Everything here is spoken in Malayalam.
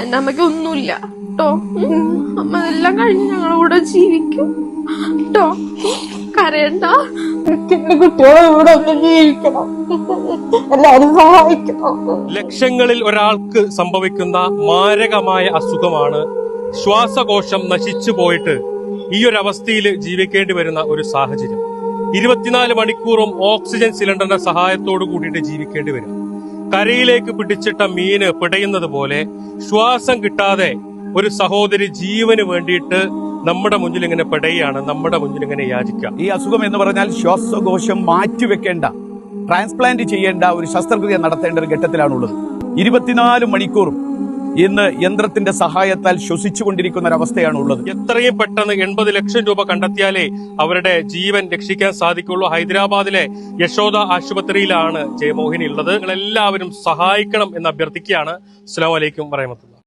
എന്റെ അമ്മയ്ക്ക് ഒന്നുമില്ല കേട്ടോ. അമ്മ എല്ലാം കഴിഞ്ഞ് ഞങ്ങളുടെ കൂടെ ജീവിക്കും കേട്ടോ. കരയണ്ട. കുട്ടികളെ ഇവിടെ ഒന്ന് ജീവിക്കണം, എല്ലാരും സഹായിക്കണം. ലക്ഷങ്ങളിൽ ഒരാൾക്ക് സംഭവിക്കുന്ന മാരകമായ അസുഖമാണ് ശ്വാസകോശം നശിച്ചു പോയിട്ട് ഈ ഒരു അവസ്ഥയിൽ ജീവിക്കേണ്ടി വരുന്ന ഒരു സാഹചര്യം. 24 മണിക്കൂറും ഓക്സിജൻ സിലിണ്ടറിന്റെ സഹായത്തോടു കൂടിയിട്ട് ജീവിക്കേണ്ടി വരും. കരയിലേക്ക് പിടിച്ചിട്ട മീന് പിടയുന്നത് പോലെ ശ്വാസം കിട്ടാതെ ഒരു സഹോദരി ജീവന് വേണ്ടിയിട്ട് നമ്മുടെ മുന്നിൽ ഇങ്ങനെ പിടയാണ്, നമ്മുടെ മുന്നിൽ ഇങ്ങനെ യാചിക്കാം. ഈ അസുഖം എന്ന് പറഞ്ഞാൽ ശ്വാസകോശം മാറ്റിവെക്കേണ്ട, ട്രാൻസ്പ്ലാന്റ് ചെയ്യേണ്ട ഒരു ശസ്ത്രക്രിയ നടത്തേണ്ട ഒരു ഘട്ടത്തിലാണുള്ളത്. 24 മണിക്കൂറും ഇന്ന് യന്ത്രത്തിന്റെ സഹായത്താൽ ശ്വസിച്ചുകൊണ്ടിരിക്കുന്ന ഒരവസ്ഥയാണ് ഉള്ളത്. എത്രയും പെട്ടെന്ന് 80 ലക്ഷം രൂപ കണ്ടെത്തിയാലേ അവരുടെ ജീവൻ രക്ഷിക്കാൻ സാധിക്കുള്ളൂ. ഹൈദരാബാദിലെ യശോദ ആശുപത്രിയിലാണ് ജയമോഹിനി ഉള്ളത്. നിങ്ങളെല്ലാവരും സഹായിക്കണം എന്ന് അഭ്യർത്ഥിക്കുകയാണ്. അസ്സലാമു അലൈക്കും വറഹ്മത്തുള്ളാഹി.